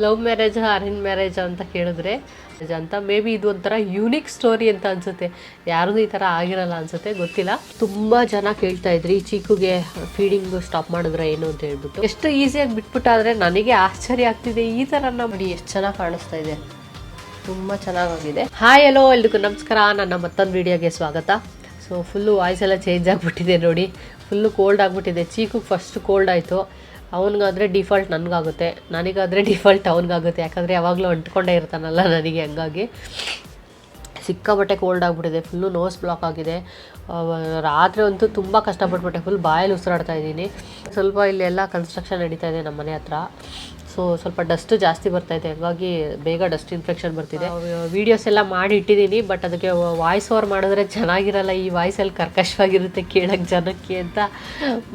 Love marriage arrange marriage ಅಂತ ಕೇಳಿದ್ರೆ ಅಂತ ಮೇ ಬಿ ಇದು ಒಂಥರ ಯೂನಿಕ್ ಸ್ಟೋರಿ ಅಂತ ಅನ್ಸುತ್ತೆ. ಯಾರಿಗೂ ಈ ಥರ ಆಗಿರಲ್ಲ ಅನ್ಸುತ್ತೆ, ಗೊತ್ತಿಲ್ಲ. ತುಂಬ ಜನ ಕೇಳ್ತಾ ಇದ್ರಿ ಚೀಕುಗೆ ಫೀಡಿಂಗ್ ಸ್ಟಾಪ್ ಮಾಡಿದ್ರೆ ಏನು ಅಂತ ಹೇಳ್ಬಿಟ್ಟು. ಎಷ್ಟು ಈಸಿಯಾಗಿ ಬಿಟ್ಬಿಟ್ಟಾದ್ರೆ ನನಗೆ ಆಶ್ಚರ್ಯ ಆಗ್ತಿದೆ. ಈ ಥರ ನೋಡಿ ಎಷ್ಟು ಚೆನ್ನಾಗಿ ಕಾಣಿಸ್ತಾ ಇದೆ, ತುಂಬ ಚೆನ್ನಾಗಿದೆ. ಹಾಯ್ ಹಲೋ ಎಲ್ರಿಗೂ ನಮಸ್ಕಾರ, ನನ್ನ ಮತ್ತೊಂದು ವಿಡಿಯೋಗೆ ಸ್ವಾಗತ. ಸೊ ಫುಲ್ಲು ವಾಯ್ಸ್ ಎಲ್ಲ ಚೇಂಜ್ ಆಗಿಬಿಟ್ಟಿದೆ ನೋಡಿ, ಫುಲ್ಲು ಕೋಲ್ಡ್ ಆಗಿಬಿಟ್ಟಿದೆ. ಚೀಕು ಫಸ್ಟ್ ಕೋಲ್ಡ್ ಆಯಿತು, ಅವನಿಗಾದರೆ ಡಿಫಾಲ್ಟ್ ನನಗಾಗುತ್ತೆ, ನನಗಾದರೆ ಡಿಫಾಲ್ಟ್ ಅವನಿಗಾಗುತ್ತೆ. ಯಾಕಂದರೆ ಯಾವಾಗಲೂ ಅಂಟ್ಕೊಂಡೇ ಇರ್ತಾನಲ್ಲ ನನಗೆ, ಹಂಗಾಗಿ ಸಿಕ್ಕಾಬಟ್ಟೆ ಕೋಲ್ಡ್ ಆಗಿಬಿಟ್ಟಿದೆ. ಫುಲ್ಲು ನೋಸ್ ಬ್ಲಾಕ್ ಆಗಿದೆ. ರಾತ್ರಿ ಅಂತೂ ತುಂಬ ಕಷ್ಟಪಟ್ಬಿಟ್ಟೆ, ಫುಲ್ ಬಾಯಲ್ಲಿ ಉಸಿರಾಡ್ತಾ ಇದ್ದೀನಿ. ಸ್ವಲ್ಪ ಇಲ್ಲೆಲ್ಲ ಕನ್ಸ್ಟ್ರಕ್ಷನ್ ನಡೀತಾ ಇದೆ ನಮ್ಮ ಮನೆ ಹತ್ರ. ಸೊ ಸ್ವಲ್ಪ ಡಸ್ಟ್ ಜಾಸ್ತಿ ಬರ್ತಾಯಿದೆ, ಹಂಗಾಗಿ ಬೇಗ ಡಸ್ಟ್ ಇನ್ಫೆಕ್ಷನ್ ಬರ್ತಿದೆ. ವೀಡಿಯೋಸ್ ಎಲ್ಲ ಮಾಡಿ ಇಟ್ಟಿದ್ದೀನಿ, ಬಟ್ ಅದಕ್ಕೆ ವಾಯ್ಸ್ ಓವರ್ ಮಾಡಿದ್ರೆ ಚೆನ್ನಾಗಿರಲ್ಲ. ಈ ವಾಯ್ಸಲ್ಲಿ ಕರ್ಕಶವಾಗಿರುತ್ತೆ ಕೇಳೋಕ್ಕೆ ಜನಕ್ಕೆ ಅಂತ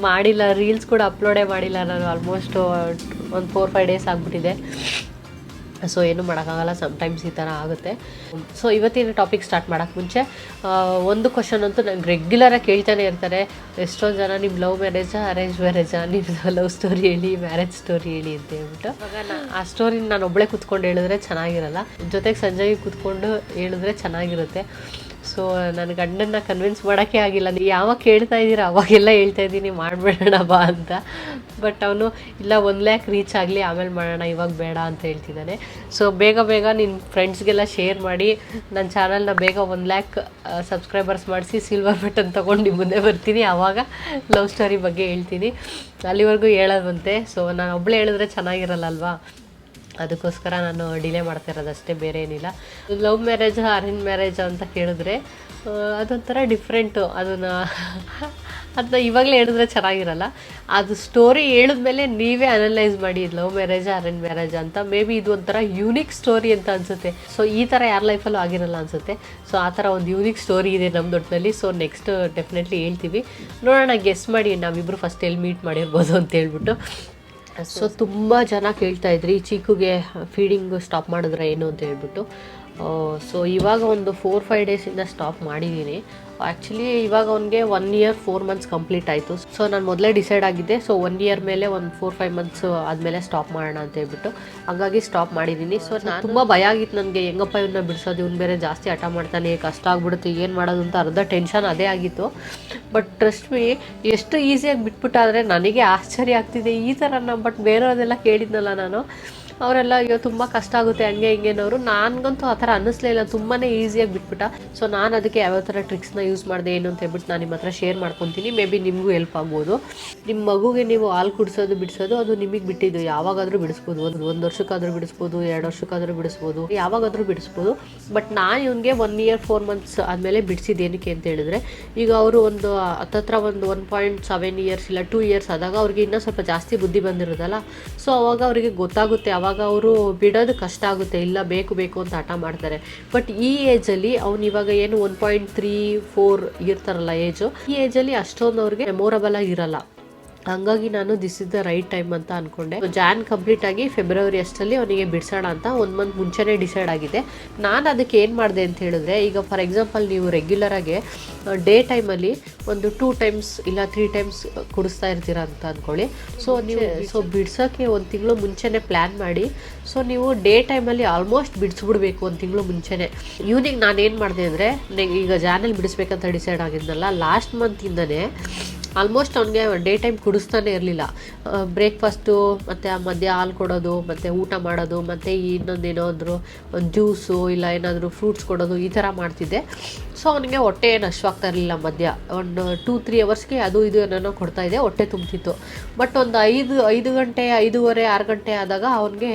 ಮಾಡಿಲ್ಲ. ರೀಲ್ಸ್ ಕೂಡ ಅಪ್ಲೋಡೇ ಮಾಡಿಲ್ಲ ನಾನು. ಆಲ್ಮೋಸ್ಟ್ ಒಂದು 4-5 ಡೇಸ್ ಆಗಿಬಿಟ್ಟಿದೆ. ಸೊ ಏನೂ ಮಾಡೋಕ್ಕಾಗಲ್ಲ, ಸಮ್ಟೈಮ್ಸ್ ಈ ಥರ ಆಗುತ್ತೆ. ಸೊ ಇವತ್ತಿನ ಟಾಪಿಕ್ ಸ್ಟಾರ್ಟ್ ಮಾಡೋಕ್ಕೆ ಮುಂಚೆ ಒಂದು ಕ್ವಶನ್ ಅಂತೂ ನಂಗೆ ರೆಗ್ಯುಲರಾಗಿ ಕೇಳ್ತಾನೆ ಇರ್ತಾರೆ. ಎಷ್ಟೊಂದು ಜನ ನಿಮ್ಮ ಲವ್ ಮ್ಯಾರೇಜಾ ಅರೇಂಜ್ ಮ್ಯಾರೇಜಾ, ನಿಮ್ಮ ಲವ್ ಸ್ಟೋರಿ ಹೇಳಿ, ಮ್ಯಾರೇಜ್ ಸ್ಟೋರಿ ಹೇಳಿ ಅಂತ ಹೇಳ್ಬಿಟ್ಟು. ಇವಾಗ ಆ ಸ್ಟೋರಿನ ನಾನು ಒಬ್ಬಳೇ ಕೂತ್ಕೊಂಡು ಹೇಳಿದ್ರೆ ಚೆನ್ನಾಗಿರಲ್ಲ, ಜೊತೆಗೆ ಸಂಜಯ್ ಕೂತ್ಕೊಂಡು ಹೇಳಿದ್ರೆ ಚೆನ್ನಾಗಿರುತ್ತೆ. ಸೊ ನನ್ನ ಗಂಡನ್ನ ಕನ್ವಿನ್ಸ್ ಮಾಡೋಕ್ಕೆ ಆಗಿಲ್ಲ. ನೀವು ಯಾವಾಗ ಕೇಳ್ತಾ ಇದ್ದೀರಾ ಅವಾಗೆಲ್ಲ ಹೇಳ್ತಾ ಇದ್ದೀನಿ ಮಾಡಬೇಡ ಬಾ ಅಂತ. ಬಟ್ ಅವನು ಇಲ್ಲ 1 ಲ್ಯಾಕ್ ರೀಚ್ ಆಗಲಿ ಆಮೇಲೆ ಮಾಡೋಣ, ಇವಾಗ ಬೇಡ ಅಂತ ಹೇಳ್ತಿದ್ದಾನೆ. ಸೊ ಬೇಗ ನಿನ್ನ ಫ್ರೆಂಡ್ಸ್ಗೆಲ್ಲ ಶೇರ್ ಮಾಡಿ ನನ್ನ ಚಾನಲ್ನ ಬೇಗ 1 ಲ್ಯಾಕ್ ಸಬ್ಸ್ಕ್ರೈಬರ್ಸ್ ಮಾಡಿಸಿ ಸಿಲ್ವರ್ ಬಟನ್ ತೊಗೊಂಡು ನಿಮ್ಮ ಮುಂದೆ ಬರ್ತೀನಿ. ಆವಾಗ ಲವ್ ಸ್ಟೋರಿ ಬಗ್ಗೆ ಹೇಳ್ತೀನಿ. ಅಲ್ಲಿವರೆಗೂ ಹೇಳೋದಂತೆ. ಸೊ ನಾನು ಒಬ್ಬಳೇ ಹೇಳಿದ್ರೆ ಚೆನ್ನಾಗಿರಲ್ಲ ಅಲ್ವಾ, ಅದಕ್ಕೋಸ್ಕರ ನಾನು ಡಿಲೇ ಮಾಡ್ತಾ ಇರೋದಷ್ಟೇ, ಬೇರೆ ಏನಿಲ್ಲ. ಲವ್ ಮ್ಯಾರೇಜ್ ಅರೇಂಜ್ ಮ್ಯಾರೇಜ್ ಅಂತ ಕೇಳಿದ್ರೆ ಅದೊಂಥರ ಡಿಫ್ರೆಂಟು. ಅದನ್ನ ಇವಾಗಲೇ ಹೇಳಿದ್ರೆ ಚೆನ್ನಾಗಿರಲ್ಲ. ಅದು ಸ್ಟೋರಿ ಹೇಳಿದ್ಮೇಲೆ ನೀವೇ ಅನಲೈಸ್ ಮಾಡಿ, ಲವ್ ಮ್ಯಾರೇಜ್ ಅರೇಂಜ್ ಮ್ಯಾರೇಜ್ ಅಂತ. ಮೇ ಬಿ ಇದು ಒಂಥರ ಯೂನಿಕ್ ಸ್ಟೋರಿ ಅಂತ ಅನಿಸುತ್ತೆ. ಸೊ ಈ ಥರ ಯಾರ ಲೈಫಲ್ಲೂ ಆಗಿರಲ್ಲ ಅನಿಸುತ್ತೆ. ಸೊ ಆ ಥರ ಒಂದು ಯೂನಿಕ್ ಸ್ಟೋರಿ ಇದೆ ನಮ್ಮ ದೊಡ್ಡದಲ್ಲಿ. ಸೊ ನೆಕ್ಸ್ಟ್ ಡೆಫಿನೆಟ್ಲಿ ಹೇಳ್ತೀವಿ, ನೋಡೋಣ. ಗೆಸ್ ಮಾಡಿ ನಾವಿಬ್ಬರು ಫಸ್ಟ್ ಎಲ್ಲಿ ಮೀಟ್ ಮಾಡಿರ್ಬೋದು ಅಂತ ಹೇಳ್ಬಿಟ್ಟು. ಸೊ ತುಂಬ ಜನ ಕೇಳ್ತಾ ಇದ್ರಿ ಚೀಕುಗೆ ಫೀಡಿಂಗ್ ಸ್ಟಾಪ್ ಮಾಡಿದ್ರೆ ಏನು ಅಂತ ಹೇಳ್ಬಿಟ್ಟು. ಸೊ ಇವಾಗ ಒಂದು 4-5 ಡೇಸಿಂದ ಸ್ಟಾಪ್ ಮಾಡಿದ್ದೀನಿ. ಆ್ಯಕ್ಚುಲಿ ಇವಾಗ ಅವನಿಗೆ 1 ಇಯರ್ 4 ಮಂತ್ಸ್ ಕಂಪ್ಲೀಟ್ ಆಯಿತು. ಸೊ ನಾನು ಮೊದಲೇ ಡಿಸೈಡ್ ಆಗಿದ್ದೆ. ಸೊ 1 ಇಯರ್ ಮೇಲೆ ಒಂದು 4-5 ಮಂತ್ಸ್ ಆದಮೇಲೆ ಸ್ಟಾಪ್ ಮಾಡೋಣ ಅಂತ ಹೇಳ್ಬಿಟ್ಟು, ಹಾಗಾಗಿ ಸ್ಟಾಪ್ ಮಾಡಿದ್ದೀನಿ. ಸೊ ನಾನು ತುಂಬ ಭಯ ಆಗಿತ್ತು ನನಗೆ, ಹೆಂಗಪ್ಪ ಇವನ್ನ ಬಿಡಿಸೋದು, ಇವ್ನು ಬೇರೆ ಜಾಸ್ತಿ ಹಠ ಮಾಡ್ತಾನೆ, ಕಷ್ಟ ಆಗ್ಬಿಡುತ್ತೆ, ಏನು ಮಾಡೋದು ಅಂತ ಅರ್ಧ ಟೆನ್ಷನ್ ಅದೇ ಆಗಿತ್ತು. ಬಟ್ ಟ್ರಸ್ಟ್ ಮೀ, ಎಷ್ಟು ಈಸಿಯಾಗಿ ಬಿಟ್ಬಿಟ್ಟಾದರೆ ನನಗೆ ಆಶ್ಚರ್ಯ ಆಗ್ತಿದೆ ಈ ಥರನ. ಬಟ್ ಬೇರೆಯವರೆಲ್ಲ ಕೇಳಿದ್ನಲ್ಲ ನಾನು, ಅವರೆಲ್ಲ ಅಯ್ಯೋ ತುಂಬ ಕಷ್ಟ ಆಗುತ್ತೆ ಹಂಗೆ ಹಿಂಗೇನವರು. ನನಗಂತೂ ಆ ಥರ ಅನ್ನಿಸ್ಲೇ ಇಲ್ಲ, ತುಂಬಾ ಈಸಿಯಾಗಿ ಬಿಟ್ಬಿಟ್ಟ. ಸೊ ನಾನು ಅದಕ್ಕೆ ಯಾವ್ಯಾವ ಥರ ಟ್ರಿಕ್ಸ್ನ ಯೂಸ್ ಮಾಡಿದೆ ಏನು ಅಂತ ಹೇಳ್ಬಿಟ್ಟು ನಾನು ನಿಮ್ಮ ಹತ್ರ ಶೇರ್ ಮಾಡ್ಕೊತೀನಿ. ಮೇ ಬಿ ನಿಮಗೂ ಹೆಲ್ಪ್ ಆಗ್ಬೋದು. ನಿಮ್ಮ ಮಗುಗೆ ನೀವು ಹಾಲು ಕುಡಿಸೋದು ಬಿಡಿಸೋದು ಅದು ನಿಮಗೆ ಬಿಟ್ಟಿದ್ದು, ಯಾವಾಗಾದರೂ ಬಿಡಿಸ್ಬೋದು. ಒಂದು ವರ್ಷಕ್ಕಾದರೂ ಬಿಡಿಸ್ಬೋದು, 2 ವರ್ಷಕ್ಕಾದರೂ ಬಿಡಿಸ್ಬೋದು, ಯಾವಾಗಾದರೂ ಬಿಡಿಸ್ಬೋದು. ಬಟ್ ನಾನು ಇವನಿಗೆ 1 ಇಯರ್ 4 ಮಂತ್ಸ್ ಆದಮೇಲೆ ಬಿಡಿಸಿದ್ದು ಏನಕ್ಕೆ ಅಂತ ಹೇಳಿದ್ರೆ, ಈಗ ಅವರು ಒಂದು ಹತ್ತತ್ರ ಒಂದು 1.7 ಇಯರ್ಸ್ ಇಲ್ಲ 2 ಇಯರ್ಸ್ ಆದಾಗ ಅವ್ರಿಗೆ ಇನ್ನೂ ಸ್ವಲ್ಪ ಜಾಸ್ತಿ ಬುದ್ಧಿ ಬಂದಿರೋದಲ್ಲ. ಸೊ ಅವಾಗ ಅವರಿಗೆ ಗೊತ್ತಾಗುತ್ತೆ, ಅವಾಗ ಅವರು ಬಿಡೋದು ಕಷ್ಟ ಆಗುತ್ತೆ, ಇಲ್ಲ ಬೇಕು ಅಂತ ಹಠ ಮಾಡ್ತಾರೆ. ಬಟ್ ಈ ಏಜಲ್ಲಿ ಅವ್ನು ಇವಾಗ ಏನು 1.3-4 ಇರ್ತಾರಲ್ಲ ಏಜು, ಈ ಏಜಲ್ಲಿ ಅಷ್ಟೊಂದು ಅವ್ರಿಗೆ ಮೆಮೊರಬಲ್ ಆಗಿರಲ್ಲ. ಹಂಗಾಗಿ ನಾನು this is the right time ಅಂತ ಅಂದ್ಕೊಂಡೆ. ಜಾನ್ ಕಂಪ್ಲೀಟ್ ಆಗಿ ಫೆಬ್ರವರಿ ಅಷ್ಟರಲ್ಲಿ ಅವನಿಗೆ ಬಿಡಿಸೋಣ ಅಂತ 1 ಮಂತ್ ಮುಂಚೆನೇ ಡಿಸೈಡ್ ಆಗಿದೆ. ನಾನು ಅದಕ್ಕೆ ಏನು ಮಾಡಿದೆ ಅಂತ ಹೇಳಿದ್ರೆ, ಈಗ ಫಾರ್ ಎಕ್ಸಾಂಪಲ್ ನೀವು ರೆಗ್ಯುಲರಾಗಿ ಡೇ ಟೈಮಲ್ಲಿ ಒಂದು 2 ಟೈಮ್ಸ್ ಇಲ್ಲ 3 ಟೈಮ್ಸ್ ಕುಡಿಸ್ತಾ ಇರ್ತೀರ ಅಂತ ಅಂದ್ಕೊಳ್ಳಿ. ಸೊ ಬಿಡ್ಸೋಕ್ಕೆ 1 ತಿಂಗಳು ಮುಂಚೆನೇ ಪ್ಲ್ಯಾನ್ ಮಾಡಿ. ಸೊ ನೀವು ಡೇ ಟೈಮಲ್ಲಿ ಆಲ್ಮೋಸ್ಟ್ ಬಿಡಿಸ್ಬಿಡ್ಬೇಕು 1 ತಿಂಗಳು ಮುಂಚೆನೇ. ಈವ್ನಿಂಗ್ ನಾನೇನು ಮಾಡಿದೆ ಅಂದರೆ, ಈಗ ಜಾನಲ್ಲಿ ಬಿಡಿಸ್ಬೇಕಂತ ಡಿಸೈಡ್ ಆಗಿದ್ನಲ್ಲ, ಲಾಸ್ಟ್ ಮಂತಿಂದನೇ ಆಲ್ಮೋಸ್ಟ್ ಅವ್ನಿಗೆ ಡೇ ಟೈಮ್ ಕುಡಿಸ್ತಾನೆ ಇರಲಿಲ್ಲ. ಬ್ರೇಕ್ಫಾಸ್ಟು ಮತ್ತು ಮಧ್ಯ ಹಾಲು ಕೊಡೋದು, ಮತ್ತು ಊಟ ಮಾಡೋದು, ಮತ್ತು ಇನ್ನೊಂದೇನಾದರೂ ಒಂದು ಜ್ಯೂಸು ಇಲ್ಲ ಏನಾದರೂ ಫ್ರೂಟ್ಸ್ ಕೊಡೋದು, ಈ ಥರ ಮಾಡ್ತಿದ್ದೆ. ಸೊ ಅವನಿಗೆ ಹೊಟ್ಟೆ ಏನು ಹಶ್ವಾಗ್ತಾ ಇರಲಿಲ್ಲ. ಮಧ್ಯ ಒಂದು 2-3 ಅವರ್ಸ್ಗೆ ಅದು ಇದು ಏನೇನೋ ಕೊಡ್ತಾಯಿದ್ದೆ, ಹೊಟ್ಟೆ ತುಂಬ್ತಿತ್ತು. ಬಟ್ ಒಂದು 5 ಗಂಟೆ 5:30 6 ಗಂಟೆ ಆದಾಗ ಅವನಿಗೆ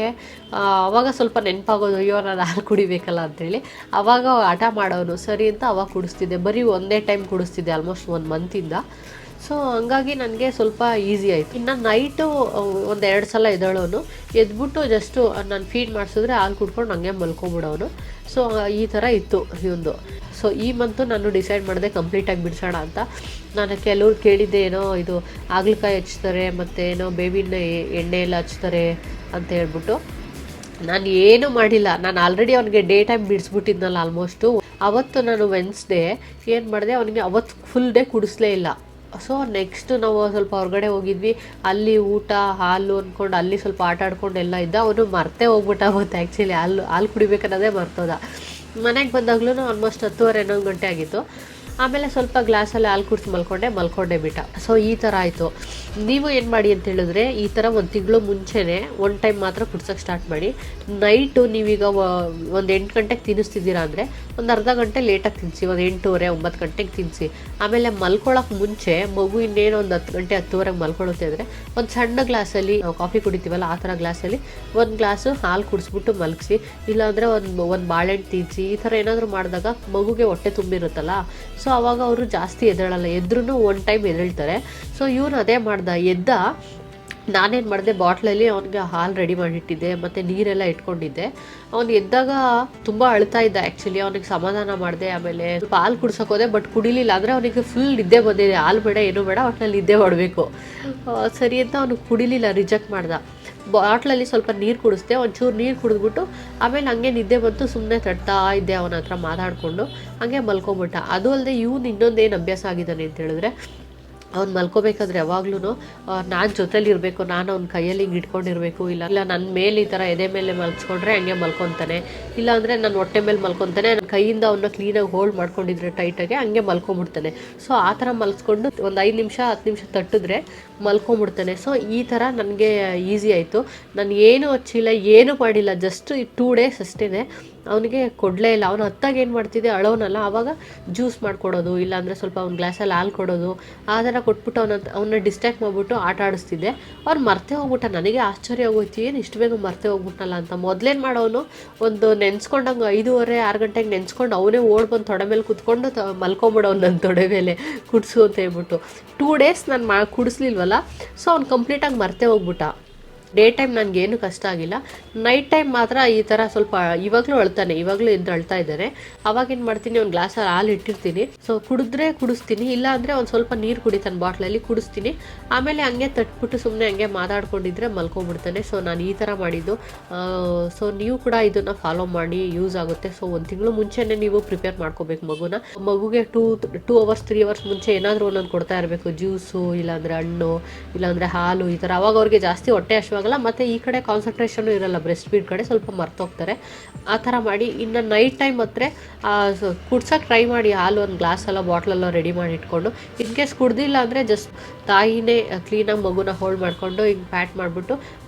ಆವಾಗ ಸ್ವಲ್ಪ ನೆನಪಾಗೋದು, ಅಯ್ಯೋ ನಾನು ಹಾಲು ಕುಡಿಬೇಕಲ್ಲ ಅಂಥೇಳಿ. ಆವಾಗ ಹಠ ಮಾಡೋನು, ಸರಿ ಅಂತ ಅವಾಗ ಕುಡಿಸ್ತಿದ್ದೆ. ಬರೀ ಒಂದೇ ಟೈಮ್ ಕುಡಿಸ್ತಿದ್ದೆ ಆಲ್ಮೋಸ್ಟ್ 1 ಮಂತಿಂದ. ಸೊ ಹಂಗಾಗಿ ನನಗೆ ಸ್ವಲ್ಪ ಈಸಿ ಆಯಿತು. ಇನ್ನು ನೈಟು ಒಂದು 2 ಸಲ ಎದ್ದೇಳೋನು, ಎದ್ಬಿಟ್ಟು ಜಸ್ಟು ನಾನು ಫೀಡ್ ಮಾಡಿಸಿದ್ರೆ ಹಾಲು ಕುಡ್ಕೊಂಡು ಹಂಗೆ ಮಲ್ಕೊಬಿಡೋನು. ಸೊ ಈ ಥರ ಇತ್ತು ಇವಂದು. ಸೊ ಈ ಮಂತು ನಾನು ಡಿಸೈಡ್ ಮಾಡಿದೆ ಕಂಪ್ಲೀಟಾಗಿ ಬಿಡಿಸೋಣ ಅಂತ. ನಾನು ಕೆಲವ್ರು ಕೇಳಿದ್ದೆ, ಏನೋ ಇದು ಹಾಗಲಕಾಯಿ ಹಚ್ತಾರೆ ಮತ್ತು ಏನೋ ಬೇವಿನ ಎಣ್ಣೆ ಎಲ್ಲ ಹಚ್ತಾರೆ ಅಂತ ಹೇಳ್ಬಿಟ್ಟು. ನಾನು ಏನೂ ಮಾಡಿಲ್ಲ, ನಾನು ಆಲ್ರೆಡಿ ಅವನಿಗೆ ಡೇ ಟೈಮ್ ಬಿಡಿಸ್ಬಿಟ್ಟಿದ್ನಲ್ಲ ಆಲ್ಮೋಸ್ಟು. ಅವತ್ತು ನಾನು ವೆನ್ಸ್ಡೇ ಏನು ಮಾಡಿದೆ, ಅವನಿಗೆ ಅವತ್ತು ಫುಲ್ ಡೇ ಕುಡಿಸ್ಲೇ ಇಲ್ಲ. ಸೊ ನೆಕ್ಸ್ಟ್ ನಾವು ಸ್ವಲ್ಪ ಹೊರಗಡೆ ಹೋಗಿದ್ವಿ, ಅಲ್ಲಿ ಊಟ ಹಾಲು ಅಂದ್ಕೊಂಡು ಅಲ್ಲಿ ಸ್ವಲ್ಪ ಆಟ ಆಡ್ಕೊಂಡು ಎಲ್ಲ ಇದ್ದ. ಅವನು ಮರ್ತೇ ಹೋಗ್ಬಿಟ್ಟಾಗುತ್ತೆ ಆ್ಯಕ್ಚುಲಿ, ಹಾಲು ಕುಡಿಬೇಕನ್ನೋದೇ ಮರ್ತೋದ. ಮನೆಗೆ ಬಂದಾಗ್ಲೂ ಆಲ್ಮೋಸ್ಟ್ 10:30-11 ಗಂಟೆ ಆಗಿತ್ತು. ಆಮೇಲೆ ಸ್ವಲ್ಪ ಗ್ಲಾಸಲ್ಲಿ ಹಾಲು ಕುಡಿಸಿ ಮಲ್ಕೊಂಡೆ ಬಿಟ್ಟ. ಸೊ ಈ ಥರ ಆಯಿತು. ನೀವು ಏನು ಮಾಡಿ ಅಂತ ಹೇಳಿದ್ರೆ, ಈ ಥರ 1 ತಿಂಗಳು ಮುಂಚೆನೇ 1 ಟೈಮ್ ಮಾತ್ರ ಕುಡ್ಸೋಕ್ಕೆ ಸ್ಟಾರ್ಟ್ ಮಾಡಿ. ನೈಟು ನೀವೀಗ ಒಂದು 8 ಗಂಟೆಗೆ ತಿನ್ನಿಸ್ತಿದ್ದೀರಾ ಅಂದರೆ ಒಂದು ಅರ್ಧ ಗಂಟೆ ಲೇಟಾಗಿ ತಿನ್ನಿಸಿ, ಒಂದು 8:30-9 ಗಂಟೆಗೆ ತಿನ್ನಿಸಿ. ಆಮೇಲೆ ಮಲ್ಕೊಳ್ಳೋಕೆ ಮುಂಚೆ ಮಗು ಇನ್ನೇನು ಒಂದು 10 ಗಂಟೆ 10:30ಗೆ ಮಲ್ಕೊಳ್ಳುತ್ತೆ ಅಂದರೆ ಒಂದು ಸಣ್ಣ ಗ್ಲಾಸಲ್ಲಿ ನಾವು ಕಾಫಿ ಕುಡಿತೀವಲ್ಲ ಆ ಥರ ಗ್ಲಾಸಲ್ಲಿ 1 ಗ್ಲಾಸು ಹಾಲು ಕುಡಿಸ್ಬಿಟ್ಟು ಮಲಗಿಸಿ. ಇಲ್ಲಾಂದರೆ ಒಂದು ಬಾಳೆಹಣ್ಣು ತಿನ್ನಿಸಿ. ಈ ಥರ ಏನಾದರೂ ಮಾಡಿದಾಗ ಮಗುಗೆ ಹೊಟ್ಟೆ ತುಂಬಿರುತ್ತಲ್ಲ, ಸೊ ಅವಾಗ ಅವರು ಜಾಸ್ತಿ ಎದ್ದೇಳಲ್ಲ. ಎದ್ರೂ 1 ಟೈಮ್ ಎದ್ದೇಳ್ತಾರೆ. ಸೊ ಇವನು ಅದೇ ಮಾಡ್ದ. ಎದ್ದ, ನಾನೇನು ಮಾಡಿದೆ, ಬಾಟ್ಲಲ್ಲಿ ಅವ್ನಿಗೆ ಹಾಲು ರೆಡಿ ಮಾಡಿಟ್ಟಿದ್ದೆ ಮತ್ತು ನೀರೆಲ್ಲ ಇಟ್ಕೊಂಡಿದ್ದೆ. ಅವ್ನು ಎದ್ದಾಗ ತುಂಬ ಅಳ್ತಾ ಇದ್ದ. ಆ್ಯಕ್ಚುಲಿ ಅವ್ನಿಗೆ ಸಮಾಧಾನ ಮಾಡಿದೆ. ಆಮೇಲೆ ಸ್ವಲ್ಪ ಹಾಲು ಕುಡ್ಸೋಕೆ ಹೋದೆ, ಬಟ್ ಕುಡಿಲಿಲ್ಲ. ಅಂದರೆ ಅವನಿಗೆ ಫುಲ್ ನಿದ್ದೆ ಬಂದಿದೆ, ಹಾಲು ಬೇಡ ಏನೂ ಬೇಡ, ಒಟ್ಟಿನಲ್ಲಿ ನಿದ್ದೆ ಮಾಡಬೇಕು. ಸರಿ ಅಂತ ಅವನು ಕುಡಿಲಿಲ್ಲ, ರಿಜೆಕ್ಟ್ ಮಾಡ್ದ. ಬಾಟ್ಲಲ್ಲಿ ಸ್ವಲ್ಪ ನೀರು ಕುಡಿಸ್ದೆ, ಒಂಚೂರು ನೀರು ಕುಡಿದ್ಬಿಟ್ಟು ಆಮೇಲೆ ಹಂಗೆ ನಿದ್ದೆ ಬಂತು. ಸುಮ್ಮನೆ ತಟ್ತಾ ಇದ್ದೆ ಅವನ ಹತ್ರ ಮಾತಾಡಿಕೊಂಡು, ಹಂಗೆ ಮಲ್ಕೊಂಬಿಟ್ಟ. ಅದು ಅಲ್ಲದೆ ಇವನು ಇನ್ನೊಂದೇನು ಅಭ್ಯಾಸ ಆಗಿದ್ದಾನೆ ಅಂತ ಹೇಳಿದ್ರೆ, ಅವ್ನು ಮಲ್ಕೋಬೇಕಾದ್ರೆ ಯಾವಾಗ್ಲೂ ನಾನು ಜೊತೇಲಿ ಇರಬೇಕು, ನಾನು ಅವ್ನ ಕೈಯಲ್ಲಿ ಹಿಂಗೆ ಇಟ್ಕೊಂಡಿರಬೇಕು. ಇಲ್ಲ ನನ್ನ ಮೇಲೆ ಈ ಥರ ಎದೆ ಮೇಲೆ ಮಲ್ಸ್ಕೊಂಡ್ರೆ ಹಂಗೆ ಮಲ್ಕೊತಾನೆ, ಇಲ್ಲಾಂದರೆ ನನ್ನ ಹೊಟ್ಟೆ ಮೇಲೆ ಮಲ್ಕೊತಾನೆ. ನನ್ನ ಕೈಯಿಂದ ಅವನ್ನ ಕ್ಲೀನಾಗಿ ಹೋಲ್ಡ್ ಮಾಡ್ಕೊಂಡಿದ್ರೆ ಟೈಟಾಗಿ ಹಂಗೆ ಮಲ್ಕೊಂಬಿಡ್ತಾನೆ. ಸೊ ಆ ಥರ ಮಲ್ಸ್ಕೊಂಡು ಒಂದು 5 ನಿಮಿಷ 10 ನಿಮಿಷ ತಟ್ಟಿದ್ರೆ ಮಲ್ಕೊಂಬಿಡ್ತಾನೆ. ಸೊ ಈ ಥರ ನನಗೆ ಈಸಿ ಆಯಿತು. ನಾನು ಏನೂ ಹಚ್ಚಿಲ್ಲ, ಏನೂ ಮಾಡಿಲ್ಲ, ಜಸ್ಟ್ 2 ಡೇಸ್ ಅಷ್ಟೇ. ಅವನಿಗೆ ಕೊಡಲೇ ಇಲ್ಲ. ಅವನು ಹತ್ತಾಗ ಏನು ಮಾಡ್ತಿದ್ದೆ, ಅಳೋನಲ್ಲ, ಆವಾಗ ಜ್ಯೂಸ್ ಮಾಡಿಕೊಡೋದು, ಇಲ್ಲಾಂದರೆ ಸ್ವಲ್ಪ ಒಂದು ಗ್ಲಾಸಲ್ಲಿ ಹಾಲು ಕೊಡೋದು, ಆ ಥರ ಕೊಟ್ಬಿಟ್ಟು ಅವನ್ನ ಡಿಸ್ಟ್ರಾಕ್ಟ್ ಮಾಡಿಬಿಟ್ಟು ಆಟ ಆಡಿಸ್ತಿದ್ದೆ. ಅವ್ನು ಮರ್ತೇ ಹೋಗ್ಬಿಟ್ಟ. ನನಗೆ ಆಶ್ಚರ್ಯ ಆಗೋಯ್ತು, ಏನು ಇಷ್ಟು ಬೇಗ ಮರ್ತೇ ಹೋಗ್ಬಿಟ್ಟನಲ್ಲ ಅಂತ. ಮೊದಲೇನು ಮಾಡೋನು, ಒಂದು ನೆನೆಸ್ಕೊಂಡಂಗೆ 5:30-6 ಗಂಟೆಗೆ ನೆನೆಸ್ಕೊಂಡು ಅವನೇ ಓಡ್ ಬಂದು ತೊಡೆ ಮೇಲೆ ಕುತ್ಕೊಂಡು ಮಲ್ಕೊಂಬಿಡೋನು ನನ್ನ ತೊಡೆ ಮೇಲೆ ಕುಡಿಸು ಅಂತ ಹೇಳ್ಬಿಟ್ಟು. 2 ಡೇಸ್ ನಾನು ಕುಡಿಸ್ಲಿಲ್ವಲ್ಲ, ಸೊ ಅವ್ನು ಕಂಪ್ಲೀಟಾಗಿ ಮರ್ತೇ ಹೋಗ್ಬಿಟ್ಟ. ಡೇ ಟೈಮ್ ನನಗೇನು ಕಷ್ಟ ಆಗಿಲ್ಲ. ನೈಟ್ ಟೈಮ್ ಮಾತ್ರ ಈ ಥರ ಸ್ವಲ್ಪ ಇವಾಗಲೂ ಅಳ್ತಾನೆ, ಇವಾಗಲೂ ಎದ್ದು ಅಳ್ತಾ ಇದ್ದಾನೆ. ಅವಾಗೇನು ಮಾಡ್ತೀನಿ, ಒಂದು ಗ್ಲಾಸಲ್ಲಿ ಹಾಲು ಇಟ್ಟಿರ್ತೀನಿ. ಸೊ ಕುಡಿದ್ರೆ ಕುಡಿಸ್ತೀನಿ, ಇಲ್ಲ ಅಂದರೆ ಒಂದು ಸ್ವಲ್ಪ ನೀರು ಕುಡಿತಾನೆ, ಬಾಟ್ಲಲ್ಲಿ ಕುಡಿಸ್ತೀನಿ. ಆಮೇಲೆ ಹಂಗೆ ತಟ್ಬಿಟ್ಟು ಸುಮ್ಮನೆ ಹಂಗೆ ಮಾತಾಡ್ಕೊಂಡಿದ್ರೆ ಮಲ್ಕೊಂಡ್ಬಿಡ್ತಾನೆ. ಸೊ ನಾನು ಈ ಥರ ಮಾಡಿದ್ದು. ಸೊ ನೀವು ಕೂಡ ಇದನ್ನು ಫಾಲೋ ಮಾಡಿ, ಯೂಸ್ ಆಗುತ್ತೆ. ಸೊ 1 ತಿಂಗಳು ಮುಂಚೆನೇ ನೀವು ಪ್ರಿಪೇರ್ ಮಾಡ್ಕೋಬೇಕು ಮಗುಗೆ 2 ಅವರ್ಸ್ 3 ಅವರ್ಸ್ ಮುಂಚೆ ಏನಾದರೂ ಒಂದೊಂದು ಕೊಡ್ತಾ ಇರಬೇಕು. ಜ್ಯೂಸು, ಇಲ್ಲಾಂದರೆ ಹಣ್ಣು, ಇಲ್ಲಾಂದರೆ ಹಾಲು, ಈ ಥರ. ಅವಾಗ ಅವ್ರಿಗೆ ಜಾಸ್ತಿ ಹೊಟ್ಟೆ ಆಗಲ್ಲ, ಮತ್ತು ಈ ಕಡೆ ಕಾನ್ಸಂಟ್ರೇಷನು ಇರಲ್ಲ, ಬ್ರೆಸ್ಟ್ ಫೀಡ್ ಕಡೆ ಸ್ವಲ್ಪ ಮರ್ತೋಗ್ತಾರೆ. ಆ ಥರ ಮಾಡಿ. ಇನ್ನು ನೈಟ್ ಟೈಮ್ ಹತ್ರ ಕುಡ್ಸೋಕೆ ಟ್ರೈ ಮಾಡಿ. ಹಾಲು ಒಂದು ಗ್ಲಾಸೆಲ್ಲ ಬಾಟ್ಲೆಲ್ಲ ರೆಡಿ ಮಾಡಿ ಇಟ್ಕೊಂಡು, ಇನ್ ಕೇಸ್ ಕುಡ್ದಿಲ್ಲ ಅಂದರೆ ಜಸ್ಟ್ ತಾಯಿನೇ ಕ್ಲೀನಾಗಿ ಮಗುನ ಹೋಲ್ಡ್ ಮಾಡಿಕೊಂಡು ಹಿಂಗೆ ಪ್ಯಾಟ್ ಮಾಡಿಬಿಟ್ಟು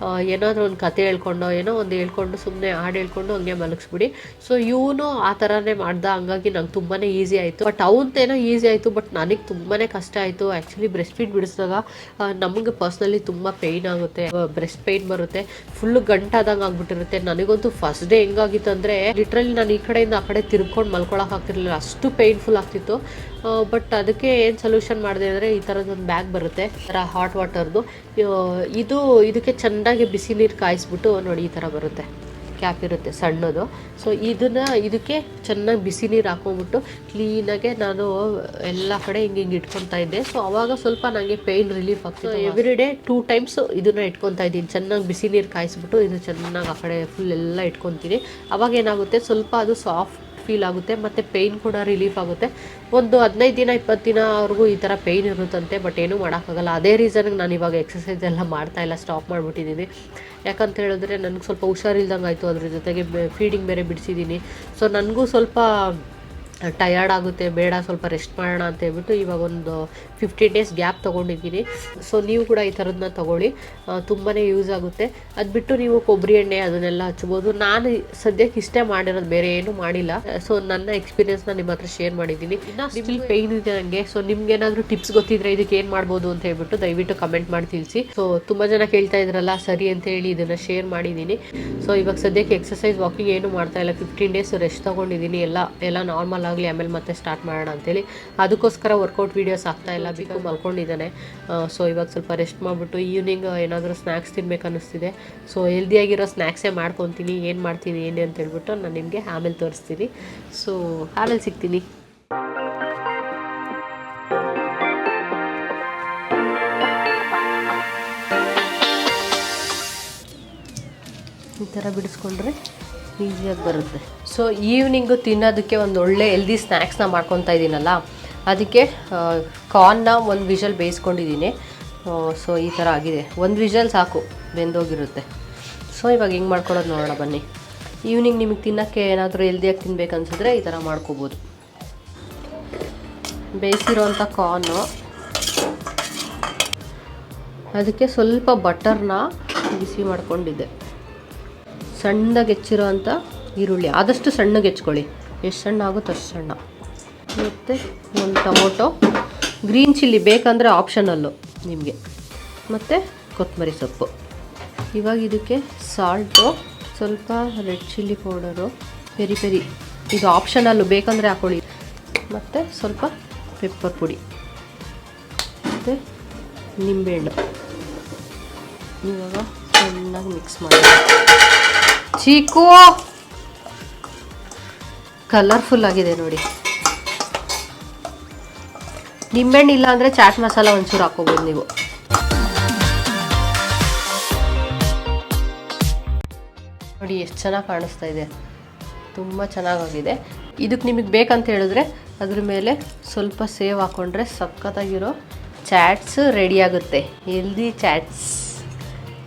ಏನಾದರೂ ಒಂದು ಕತೆ ಹೇಳ್ಕೊಂಡು ಏನೋ ಒಂದು ಹೇಳ್ಕೊಂಡು ಸುಮ್ಮನೆ ಹಾಡು ಹೇಳ್ಕೊಂಡು ಹಂಗೆ ಮಲಗಿಸ್ಬಿಡಿ. ಸೊ ಇವನು ಆ ಥರನೇ ಮಾಡ್ದ. ಹಂಗಾಗಿ ನಂಗೆ ತುಂಬಾ ಈಸಿ ಆಯಿತು. ಬಟ್ ಅವನದೇನೋ ಈಸಿ ಆಯಿತು, ಬಟ್ ನನಗೆ ತುಂಬಾ ಕಷ್ಟ ಆಯಿತು. ಆ್ಯಕ್ಚುಲಿ ಬ್ರೆಸ್ಟ್ ಫೀಡ್ ಬಿಡಿಸಿದಾಗ ನಮಗೆ ಪರ್ಸ್ನಲಿ ತುಂಬ ಪೇಯ್ನ್ ಆಗುತ್ತೆ, ಬ್ರೆಸ್ಟ್ ಪೇಯ್ನ್ ಬರುತ್ತೆ, ಫುಲ್ಲು ಗಂಟಾದಂಗೆ ಆಗ್ಬಿಟ್ಟಿರುತ್ತೆ. ನನಗಂತೂ ಫಸ್ಟ್ ಡೇ ಹೆಂಗಾಗಿತ್ತು ಅಂದರೆ, ಲಿಟ್ರಲಿ ನಾನು ಈ ಕಡೆಯಿಂದ ಆ ಕಡೆ ತಿರ್ಕೊಂಡು ಮಲ್ಕೊಳಕ್ಕೆ ಆಗ್ತಿರ್ಲಿಲ್ಲ, ಅಷ್ಟು ಪೇಯ್ನ್ಫುಲ್ ಆಗ್ತಿತ್ತು. ಬಟ್ ಅದಕ್ಕೆ ಏನು ಸೊಲ್ಯೂಷನ್ ಮಾಡಿದೆ ಅಂದರೆ, ಈ ಥರದೊಂದು ಬ್ಯಾಗ್ ಬರುತ್ತೆ, ಈ ಥರ ಹಾಟ್ ವಾಟರ್ದು. ಇದಕ್ಕೆ ಚೆನ್ನಾಗಿ ಬಿಸಿ ನೀರು ಕಾಯಿಸ್ಬಿಟ್ಟು ನೋಡಿ, ಈ ಥರ ಬರುತ್ತೆ, ಕ್ಯಾಪ್ ಇರುತ್ತೆ ಸಣ್ಣದು. ಸೊ ಇದಕ್ಕೆ ಚೆನ್ನಾಗಿ ಬಿಸಿ ನೀರು ಹಾಕೊಂಡ್ಬಿಟ್ಟು ಕ್ಲೀನಾಗೆ ನಾನು ಎಲ್ಲ ಕಡೆ ಹಿಂಗೆ ಇಟ್ಕೊತಾ ಇದ್ದೆ. ಸೊ ಅವಾಗ ಸ್ವಲ್ಪ ನನಗೆ ಪೇಯ್ನ್ ರಿಲೀಫ್ ಆಗ್ತಿತ್ತು. ಎವ್ರಿ ಡೇ 2 ಟೈಮ್ಸ್ ಇದನ್ನು ಇಟ್ಕೊತಾ ಇದ್ದೀನಿ. ಚೆನ್ನಾಗಿ ಬಿಸಿ ನೀರು ಕಾಯಿಸ್ಬಿಟ್ಟು ಇದು ಚೆನ್ನಾಗಿ ಆ ಕಡೆ ಫುಲ್ ಎಲ್ಲ ಇಟ್ಕೊತೀನಿ. ಅವಾಗ ಏನಾಗುತ್ತೆ, ಸ್ವಲ್ಪ ಅದು ಸಾಫ್ಟ್ ಫೀಲ್ ಆಗುತ್ತೆ, ಮತ್ತು ಪೇಯ್ನ್ ಕೂಡ ರಿಲೀಫ್ ಆಗುತ್ತೆ. ಒಂದು 15 ದಿನ 20 ದಿನವರೆಗೂ ಈ ಥರ ಪೇಯ್ನ್ ಇರುತ್ತಂತೆ, ಬಟ್ ಏನೂ ಮಾಡೋಕ್ಕಾಗಲ್ಲ. ಅದೇ ರೀಸನ್ಗೆ ನಾನು ಇವಾಗ ಎಕ್ಸಸೈಸ್ ಎಲ್ಲ ಮಾಡ್ತಾಯಿಲ್ಲ, ಸ್ಟಾಪ್ ಮಾಡಿಬಿಟ್ಟಿದ್ದೀನಿ. ಯಾಕಂತ ಹೇಳಿದ್ರೆ ನನಗೆ ಸ್ವಲ್ಪ ಹುಷಾರಿಲ್ದಂಗೆ ಆಯಿತು, ಅದ್ರ ಜೊತೆಗೆ ಫೀಡಿಂಗ್ ಬೇರೆ ಬಿಡಿಸಿದ್ದೀನಿ. ಸೊ ನನಗೂ ಸ್ವಲ್ಪ ಟಯರ್ಡ್ ಆಗುತ್ತೆ, ಬೇಡ ಸ್ವಲ್ಪ ರೆಸ್ಟ್ ಮಾಡೋಣ ಅಂತ ಹೇಳ್ಬಿಟ್ಟು ಇವಾಗ ಒಂದು 15 ಡೇಸ್ ಗ್ಯಾಪ್ ತೊಗೊಂಡಿದ್ದೀನಿ. ಸೊ ನೀವು ಕೂಡ ಈ ಥರದನ್ನ ತೊಗೊಳ್ಳಿ, ತುಂಬಾ ಯೂಸ್ ಆಗುತ್ತೆ. ಅದು ಬಿಟ್ಟು ನೀವು ಕೊಬ್ಬರಿ ಎಣ್ಣೆ ಅದನ್ನೆಲ್ಲ ಹಚ್ಬೋದು. ನಾನು ಸದ್ಯಕ್ಕೆ ಇಷ್ಟೇ ಮಾಡಿರೋದು, ಬೇರೆ ಏನೂ ಮಾಡಿಲ್ಲ. ಸೊ ನನ್ನ ಎಕ್ಸ್ಪೀರಿಯನ್ಸ್ನ ನಿಮ್ಮ ಹತ್ರ ಶೇರ್ ಮಾಡಿದ್ದೀನಿ. ನಿಮಗೆ ಪೇಯ್ನ್ ಇದೆ ನನಗೆ, ಸೊ ನಿಮ್ಗೇನಾದರೂ ಟಿಪ್ಸ್ ಗೊತ್ತಿದ್ರೆ ಇದಕ್ಕೆ ಏನು ಮಾಡ್ಬೋದು ಅಂತ ಹೇಳ್ಬಿಟ್ಟು ದಯವಿಟ್ಟು ಕಮೆಂಟ್ ಮಾಡಿ ತಿಳಿಸಿ. ಸೊ ತುಂಬ ಜನ ಕೇಳ್ತಾ ಇದ್ರಲ್ಲ, ಸರಿ ಅಂತ ಹೇಳಿ ಇದನ್ನು ಶೇರ್ ಮಾಡಿದ್ದೀನಿ. ಸೊ ಇವಾಗ ಸದ್ಯಕ್ಕೆ ಎಕ್ಸಸೈಸ್ ವಾಕಿಂಗ್ ಏನು ಮಾಡ್ತಾ ಇಲ್ಲ, 15 ಡೇಸ್ ರೆಸ್ಟ್ ತೊಗೊಂಡಿದ್ದೀನಿ. ಎಲ್ಲ ನಾರ್ಮಲ್ ಆಗಲಿ, ಆಮೇಲೆ ಮತ್ತೆ ಸ್ಟಾರ್ಟ್ ಮಾಡೋಣ ಅಂತೇಳಿ. ಅದಕ್ಕೋಸ್ಕರ ವರ್ಕೌಟ್ ವೀಡಿಯೋಸ್ ಆಗ್ತಾ ಇಲ್ಲ, ಬಿಟ್ಟು ಮಲ್ಕೊಂಡಿದ್ದಾನೆ. ಸೊ ಇವಾಗ ಸ್ವಲ್ಪ ರೆಸ್ಟ್ ಮಾಡಿಬಿಟ್ಟು ಈವ್ನಿಂಗ್ ಏನಾದರೂ ಸ್ನ್ಯಾಕ್ಸ್ ತಿನ್ಬೇಕು ಅನ್ನಿಸ್ತಿದೆ. ಸೊ ಹೆಲ್ದಿಯಾಗಿರೋ ಸ್ನ್ಯಾಕ್ಸೇ ಮಾಡ್ಕೊತೀನಿ. ಏನು ಮಾಡ್ತೀನಿ ಏನು ಅಂತ ಹೇಳ್ಬಿಟ್ಟು ನಾನು ನಿಮಗೆ ಆಮೇಲೆ ತೋರಿಸ್ತೀನಿ. ಸೊ ಆಮೇಲೆ ಸಿಗ್ತೀನಿ. ಈ ಥರ ಬಿಡಿಸ್ಕೊಂಡ್ರೆ ಈಸಿಯಾಗಿ ಬರುತ್ತೆ. ಸೊ ಈವ್ನಿಂಗು ತಿನ್ನೋದಕ್ಕೆ ಒಂದು ಒಳ್ಳೆ ಹೆಲ್ದಿ ಸ್ನ್ಯಾಕ್ಸ್ನ ಮಾಡ್ಕೊತಾ ಇದ್ದೀನಲ್ಲ, ಅದಕ್ಕೆ ಕಾರ್ನ್ನ ಒಂದು ವಿಷಲ್ ಬೇಯಿಸ್ಕೊಂಡಿದ್ದೀನಿ. ಸೊ ಈ ಥರ ಆಗಿದೆ, ಒಂದು ವಿಷಲ್ ಸಾಕು, ಬೆಂದೋಗಿರುತ್ತೆ. ಸೊ ಇವಾಗ ಹೆಂಗೆ ಮಾಡ್ಕೊಳ್ಳೋದು ನೋಡೋಣ ಬನ್ನಿ. ಈವ್ನಿಂಗ್ ನಿಮಗೆ ತಿನ್ನೋಕ್ಕೆ ಏನಾದರೂ ಹೆಲ್ದಿಯಾಗಿ ತಿನ್ಬೇಕು ಅನ್ಸಿದ್ರೆ ಈ ಥರ ಮಾಡ್ಕೋಬೋದು. ಬೇಯಿಸಿರೋಂಥ ಕಾರ್ನು, ಅದಕ್ಕೆ ಸ್ವಲ್ಪ ಬಟರ್ನ ಬಿಸಿ ಮಾಡ್ಕೊಂಡಿದ್ದೆ. ಸಣ್ಣಗೆ ಹೆಚ್ಚಿರೋ ಅಂಥ ಈರುಳ್ಳಿ, ಆದಷ್ಟು ಸಣ್ಣಗೆ ಹೆಚ್ಕೊಳ್ಳಿ, ಎಷ್ಟು ಸಣ್ಣ ಆಗುತ್ತೋ ಅಷ್ಟು ಸಣ್ಣ. ಮತ್ತು ಒಂದು ಟೊಮೊಟೊ, ಗ್ರೀನ್ ಚಿಲ್ಲಿ ಬೇಕಂದರೆ ಆಪ್ಷನಲ್ಲು ನಿಮಗೆ, ಮತ್ತು ಕೊತ್ತಂಬರಿ ಸೊಪ್ಪು. ಇವಾಗ ಇದಕ್ಕೆ ಸಾಲ್ಟು, ಸ್ವಲ್ಪ red chilli powder, peri peri ಇದು ಆಪ್ಷನಲ್ಲು, ಬೇಕಂದರೆ ಹಾಕೊಳ್ಳಿ, ಮತ್ತು ಸ್ವಲ್ಪ ಪೆಪ್ಪರ್ ಪುಡಿ, ಮತ್ತು ನಿಂಬೆಹಣ್ಣು. ಇವಾಗ ಚೆನ್ನಾಗಿ ಮಿಕ್ಸ್ ಮಾಡಿ. ಚೀಕು ಕಲರ್ಫುಲ್ ಆಗಿದೆ ನೋಡಿ. ನಿಂಬೆಹಣ್ಣು ಇಲ್ಲ ಅಂದರೆ ಚಾಟ್ ಮಸಾಲ ಒಂಚೂರು ಹಾಕೋಬೋದು ನೀವು. ನೋಡಿ ಎಷ್ಟು ಚೆನ್ನಾಗಿ ಕಾಣಿಸ್ತಾ ಇದೆ, ತುಂಬ ಚೆನ್ನಾಗಾಗಿದೆ. ಇದಕ್ಕೆ ನಿಮಗೆ ಬೇಕಂತ ಹೇಳಿದ್ರೆ ಅದ್ರ ಮೇಲೆ ಸ್ವಲ್ಪ ಸೇವ್ ಹಾಕ್ಕೊಂಡ್ರೆ ಸಖತ್ತಾಗಿರೋ ಚಾಟ್ಸ್ ರೆಡಿ ಆಗುತ್ತೆ. ಹೆಲ್ದಿ ಚಾಟ್ಸ್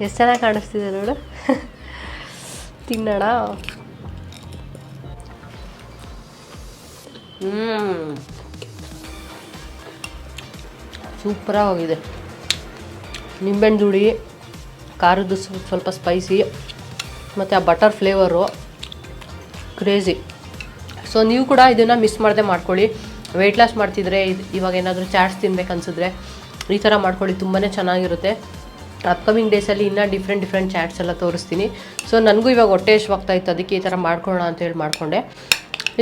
ಎಷ್ಟು ಚೆನ್ನಾಗಿ ಕಾಣಿಸ್ತಿದೆ ನೋಡು. ತಿನ್ನೋಣ. ಸೂಪರಾಗಿದೆ. ನಿಂಬೆಹಣ್ಣು ಹುಳಿ, ಖಾರದ್ದು ಸ್ವಲ್ಪ ಸ್ಪೈಸಿ, ಮತ್ತು ಆ ಬಟರ್ ಫ್ಲೇವರು ಕ್ರೇಜಿ. ಸೊ ನೀವು ಕೂಡ ಇದನ್ನು ಮಿಸ್ ಮಾಡದೆ ಮಾಡ್ಕೊಳ್ಳಿ. ವೆಯ್ಟ್ ಲಾಸ್ ಮಾಡ್ತಿದ್ರೆ ಇವಾಗ ಏನಾದರೂ ಚಾಟ್ಸ್ ತಿನ್ಬೇಕು ಅನಿಸಿದ್ರೆ ಈ ಥರ ಮಾಡ್ಕೊಳ್ಳಿ, ತುಂಬಾ ಚೆನ್ನಾಗಿರುತ್ತೆ. ಅಪ್ಕಮಿಂಗ್ ಡೇಸಲ್ಲಿ ಇನ್ನೂ ಡಿಫ್ರೆಂಟ್ ಚಾಟ್ಸ್ ಎಲ್ಲ ತೋರಿಸ್ತೀನಿ. ಸೊ ನನಗೂ ಇವಾಗ ಹೊಟ್ಟೆ ಹಶ್ವಾಗ್ತಾಯಿತ್ತು, ಅದಕ್ಕೆ ಈ ಥರ ಮಾಡ್ಕೊಳ್ಳೋಣ ಅಂತೇಳಿ ಮಾಡಿಕೊಂಡೆ.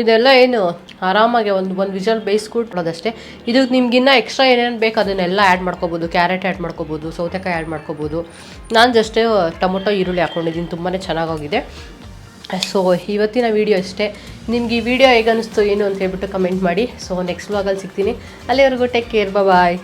ಇದೆಲ್ಲ ಏನು ಆರಾಮಾಗಿ ಒಂದು ವಿಷಲ್ ಬೇಯಿಸ್ಕೊಟ್ಬಿಡೋದಷ್ಟೇ. ಇದಕ್ಕೆ ನಿಮ್ಗಿನ್ನ ಎಕ್ಸ್ಟ್ರಾ ಏನೇನು ಬೇಕು ಅದನ್ನೆಲ್ಲ ಆ್ಯಡ್ ಮಾಡ್ಕೋಬೋದು. ಕ್ಯಾರೆಟ್ ಆ್ಯಡ್ ಮಾಡ್ಕೋಬೋದು, ಸೌತೆಕಾಯಿ ಆ್ಯಡ್ ಮಾಡ್ಕೋಬೋದು. ನಾನು ಜಸ್ಟೇ ಟೊಮೊಟೊ ಈರುಳ್ಳಿ ಹಾಕ್ಕೊಂಡಿದ್ದೀನಿ, ತುಂಬಾ ಚೆನ್ನಾಗಾಗಿದೆ. ಸೊ ಇವತ್ತಿನ ವೀಡಿಯೋ ಅಷ್ಟೇ. ನಿಮ್ಗೆ ಈ ವಿಡಿಯೋ ಹೇಗೆ ಅನ್ನಿಸ್ತು ಏನು ಅಂತ ಹೇಳ್ಬಿಟ್ಟು ಕಮೆಂಟ್ ಮಾಡಿ. ಸೊ ನೆಕ್ಸ್ಟ್ ವ್ಲಾಗಲ್ಲಿ ಸಿಗ್ತೀನಿ. ಅಲ್ಲಿವರೆಗೂ ಟೇಕ್ ಕೇರ್, ಬಾಯ್.